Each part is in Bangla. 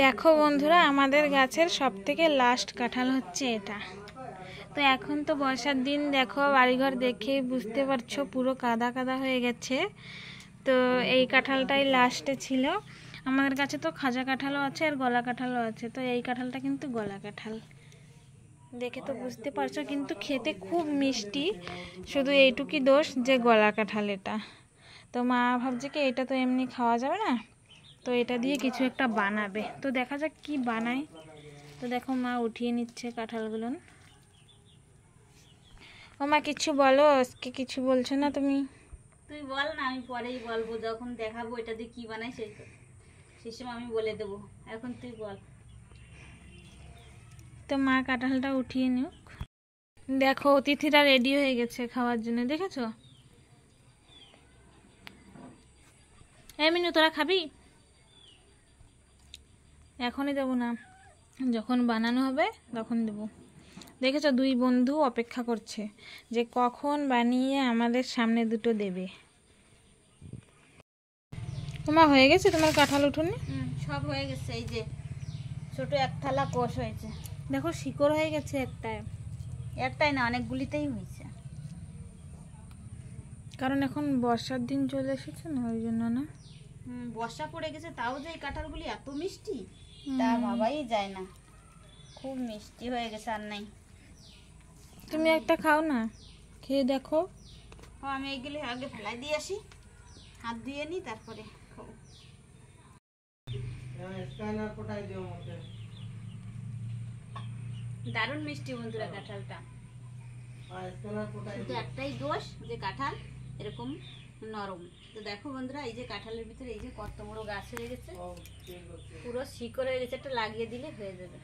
দেখো বন্ধুরা, আমাদের গাছের সবথেকে লাস্ট কাঁঠাল হচ্ছে এটা। তো এখন তো বর্ষার দিন, দেখো বাড়িঘর দেখে বুঝতে পারছো পুরো কাদা কাদা হয়ে গেছে। তো এই কাঁঠালটাই লাস্টে ছিল। আমাদের কাছে তো খাজা কাঁঠালও আছে আর গলা কাঁঠালও আছে। তো এই কাঁঠালটা কিন্তু গলা কাঁঠাল, দেখে তো বুঝতে পারছো, কিন্তু খেতে খুব মিষ্টি। শুধু এইটুকুই দোষ যে গলা কাঁঠাল এটা। তো মা ভাবছে কি এটা তো এমনি খাওয়া যাবে না, তো এটা দিয়ে কিছু একটা বানাবে। তো দেখা যাক কি বানায়। তো দেখো মা উঠিয়ে নিচ্ছে কাঁঠালগুলো। ও মা কিছু বলো, আজকে কিছু বলছো না তুমি? তুই বল না, আমি পরেই বলবো, যখন দেখাবো এটা দিয়ে কি বানাই সেই সময় আমি বলে দেবো। এখন তুই বল। তো মা কাঁঠালটা উঠিয়ে নিক। দেখো অতিথিরা রেডি হয়ে গেছে খাওয়ার জন্য, দেখেছো? মিনু তোরা খাবি? এখনই দেবো না, যখন বানানো হবে তখন দেবো। দেখেছো দুই বন্ধু অপেক্ষা করছে যে কখন বানিয়ে আমাদের সামনে দুটো দেবে। তোমার হয়ে গেছে তোমার কাঁঠাল উঠোনে? সব হয়ে গেছে। এই যে ছোট এক থালা কোষ হয়েছে। দেখো শিকড় হয়ে গেছে একটায়। একটাই না, অনেকগুলিতেই হয়েছে। কারণ এখন বর্ষার দিন চলে এসেছে না, ওই জন্য না। বর্ষা পড়ে গেছে, তাও যে এই কাঁঠালগুলি এত মিষ্টি তা ভাবাই যায় না। খুব মিষ্টি হয়ে গেছে, আর নাই। তুমি একটা খাও না, খেয়ে দেখো। আমি এইগুলি আগে ফেলাই দিয়ে আসি, হাত ধুয়ে নি তারপরে খাবো। দারুণ মিষ্টি বন্ধুরা কাঁঠালটা। শুধু একটাই দোষ যে কাঁঠাল এরকম নরম। তো দেখো বন্ধুরা, এই যে কাঁঠালের ভিতরে এই যে কত বড় গাছ হয়ে গেছে, পুরো শিকড় হয়ে গেছে। একটা লাগিয়ে দিলে হয়ে যাবে।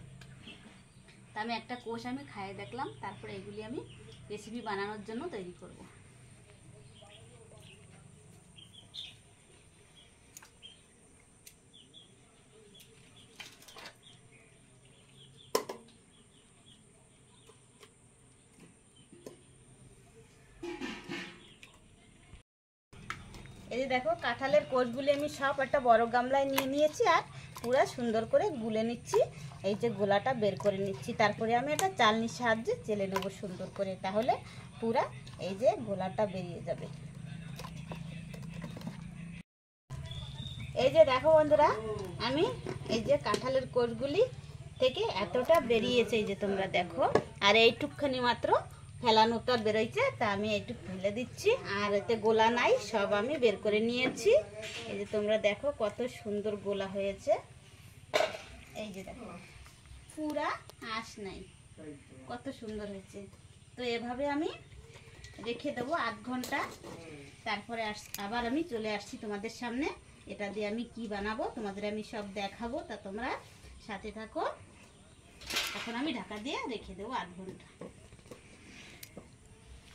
তা আমি একটা কোষ আমি খাইয়ে দেখলাম, তারপরে এগুলি আমি রেসিপি বানানোর জন্য তৈরি করব। এই যে দেখো কাঁঠালের কোষগুলি আমি সব একটা বড় গামলায় নিয়ে নিয়েছি, আর পুরো সুন্দর করে গুলে নিচ্ছি। এই যে গোলাটা বের করে নিচ্ছি, তারপরে আমি একটা চালনির সাহায্যে চেলে নেব সুন্দর করে, তাহলে পুরা এই যে গোলাটা বেরিয়ে যাবে। এই যে দেখো বন্ধুরা, আমি এই যে কাঁঠালের কোষগুলি থেকে এতটা বেরিয়েছে, এই যে তোমরা দেখো, আর এইটুকখানি মাত্র ফেলানোটা বেরোইছে, তা আমি এইটুক ফেলে দিচ্ছি। আর এতে গোলা নাই, সব আমি বের করে নিয়েছি। এই যে তোমরা দেখো কত সুন্দর গোলা হয়েছে। এই যে দেখো পুরা আঁশ নাই, কত সুন্দর হয়েছে। তো এভাবে আমি রেখে দেবো 8 ঘন্টা। তারপরে আবার আমি চলে আসছি তোমাদের সামনে। এটা দিয়ে আমি কি বানাবো তোমাদের আমি সব দেখাবো, তা তোমরা সাথে থাকো। এখন আমি ঢাকা দিয়ে রেখে দেবো 8 ঘন্টা।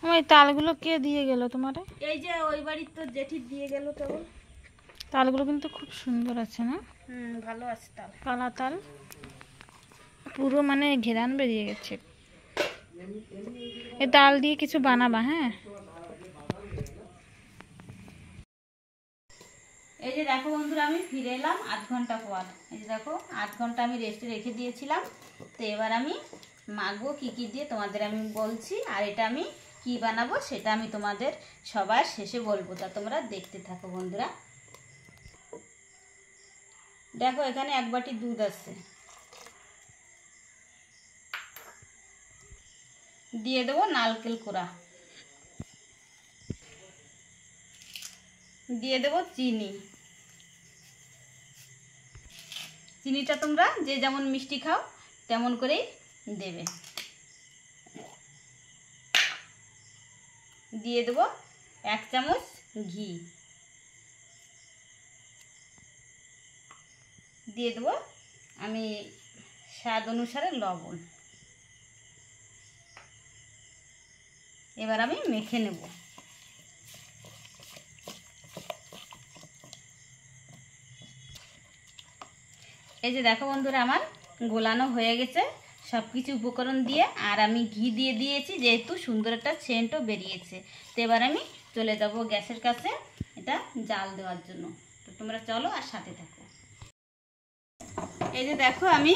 ওই তালগুলো কে দিয়ে গেল তোমারে? এই যে ওই বাড়ির তো জেঠি দিয়ে গেল। তো তালগুলো কিন্তু খুব সুন্দর আছে না? ভালো আছে তাল, কালা তাল, পুরো মানে ঘেরান বেরিয়ে গেছে। এই তাল দিয়ে কিছু বানাবা? হ্যাঁ। এই যে দেখো বন্ধুরা, আমি ফিরে এলাম 8 ঘন্টা পর। এই যে দেখো 8 ঘন্টা আমি রেস্টে রেখে দিয়েছিলাম। তো এবার আমি মাখবো কি কি দিয়ে তোমাদের আমি বলছি, আর এটা আমি কি বানাবো সেটা আমি তোমাদের সবার শেষে বলবো। তা তোমরা দেখতে থাকো বন্ধুরা। দেখো এখানে 1 বাটি দুধ আছে, দিয়ে দেবো নারকেল কোড়া, দিয়ে দেবো চিনি। চিনিটা তোমরা যে যেমন মিষ্টি খাও তেমন করেই দেবে। দিয়ে দেবো 1 চামচ ঘি, দিয়ে দেবো আমি স্বাদ অনুসারে লবণ। এবার আমি মেখে নেব। এই যে দেখো বন্ধুরা, আমার গোলানো হয়ে গেছে সব কিছু উপকরণ দিয়ে, আর আমি ঘি দিয়ে দিয়েছি, যেহেতু সুন্দর একটা সেন্টও বেরিয়েছে। তো এবার আমি চলে যাব গ্যাসের কাছে এটা জাল দেওয়ার জন্য। তো তোমরা চলো আর সাথে থাকো। এই যে দেখো আমি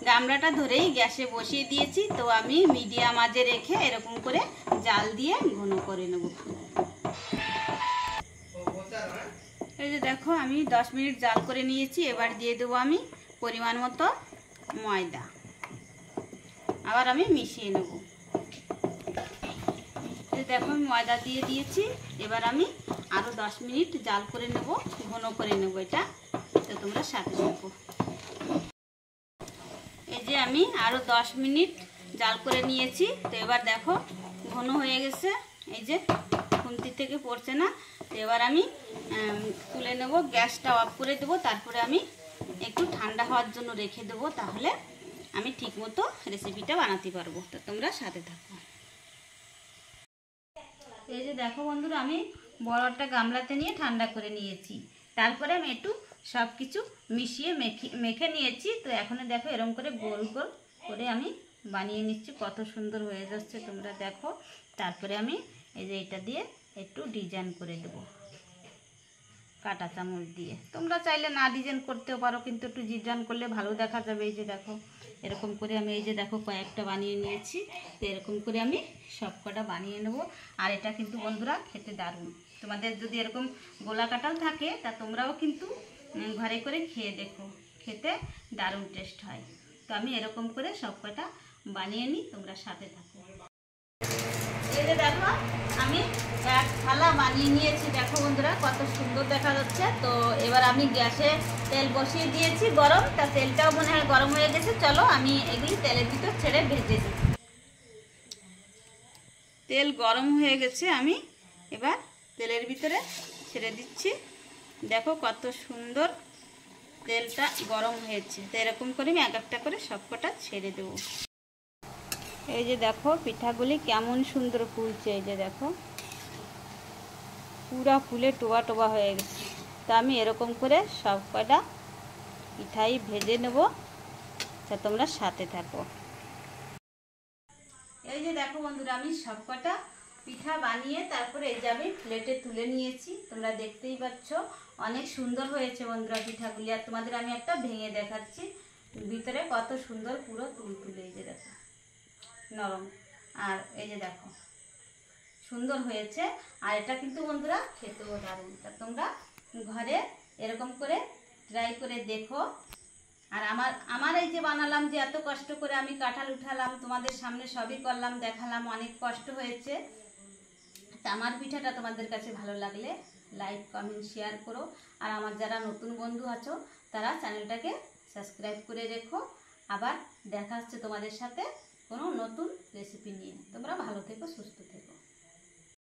গামলাটা ধরেই গ্যাসে বসিয়ে দিয়েছি। তো আমি মিডিয়াম আঁচে রেখে এরকম করে জাল দিয়ে ঘন করে নেব। এই যে দেখো আমি 10 মিনিট জাল করে নিয়েছি। এবার দিয়ে দেবো আমি পরিমাণ মতো ময়দা, আবার আমি মিশিয়ে নেব। এই দেখো আমি ময়দা দিয়ে দিয়েছি। এবার আমি আরও 10 মিনিট জাল করে নেব, ঘন করে নেব এটা। তো তোমরা সাথে থাকো। এই যে আমি আরও 10 মিনিট জাল করে নিয়েছি। তো এবার দেখো ঘন হয়ে গেছে, এই যে খুন্তি থেকে পড়ছে না। তো এবার আমি তুলে নেব, গ্যাসটা অফ করে দেবো। তারপরে আমি একটু ঠান্ডা হওয়ার জন্য রেখে দেবো, তাহলে আমি ঠিকমতো রেসিপিটা বানাতে পারবো। তো তোমরা সাথে থাকো। এই যে দেখো বন্ধুরা, আমি বড় একটা গামলাতে নিয়ে ঠান্ডা করে নিয়েছি। তারপরে আমি একটু সব কিছু মিশিয়ে মেখে নিয়েছি। তো এখন দেখো এরকম করে গোল গোল করে আমি বানিয়ে নিচ্ছি। কত সুন্দর হয়ে যাচ্ছে তোমরা দেখো। তারপরে আমি এই যে এটা দিয়ে একটু ডিজাইন করে দেবো কাঁটা চামচ দিয়ে। তোমরা চাইলে না ডিজাইন করতেও পারো, কিন্তু একটু ডিজাইন করলে ভালো দেখা যাবে। এই যে দেখো এরকম করে আমি এই যে দেখো কয়েকটা বানিয়ে নিয়েছি। তো এরকম করে আমি সব কটা বানিয়ে নেব। আর এটা কিন্তু বন্ধুরা খেতে দারুণ। তোমাদের যদি এরকম গোলা কাঁঠাল থাকে তা তোমরাও কিন্তু ঘরে করে খেয়ে দেখো, খেতে দারুণ টেস্ট হয়। তো আমি এরকম করে সব কটা বানিয়ে নিই, তোমরা সাথে থাকো। এই যে দেখো আমি এক থালা বানিয়ে নিয়েছি। দেখো বন্ধুরা কত সুন্দর দেখা যাচ্ছে। তো এবার আমি গ্যাসে তেল বসিয়ে দিয়েছি গরম। তা তেলটাও মনে হয় গরম হয়ে গেছে। চলো আমি এগুলি তেলের ভিতর ছেড়ে ভেজে দিই। তেল গরম হয়ে গেছে, আমি এবার তেলের ভিতরে ছেড়ে দিচ্ছি। দেখো কত সুন্দর তেলটা গরম হয়েছে। তো এরকম করে আমি এক একটা করে সবকটা ছেড়ে দেবো। এই যে দেখো পিঠাগুলি কেমন সুন্দর ফুলছে। এই যে দেখো পুরা ফুলে টোবা টোবা হয়ে গেছে। তা আমি এরকম করে সব কটা পিঠাই ভেজে নেব। তা তোমরা সাথে থাকো। এই যে দেখো বন্ধুরা আমি সব কটা পিঠা বানিয়ে তারপরে এই যে আমি প্লেটে তুলে নিয়েছি। তোমরা দেখতেই পাচ্ছ অনেক সুন্দর হয়েছে বন্ধুরা পিঠাগুলি। আর তোমাদের আমি একটা ভেঙে দেখাচ্ছি, ভিতরে কত সুন্দর পুরো তুলতুলে। এই যে দেখো নরম, আর এই যে দেখো সুন্দর হয়েছে। আর এটা কিন্তু বন্ধুরা খেতেও দারুণ। তা তোমরা ঘরে এরকম করে ট্রাই করে দেখো। আর আমার এই যে বানালাম, যে এত কষ্ট করে আমি কাঁঠাল উঠালাম, তোমাদের সামনে সবই করলাম, দেখালাম, অনেক কষ্ট হয়েছে। তা আমার পিঠাটা তোমাদের কাছে ভালো লাগলে লাইক কমেন্ট শেয়ার করো। আর আমার যারা নতুন বন্ধু আছো তারা চ্যানেলটাকে সাবস্ক্রাইব করে রেখো। আবার দেখা হচ্ছে তোমাদের সাথে কোনো নতুন রেসিপি নিয়ে। তোমরা ভালো থেকো, সুস্থ থেকো।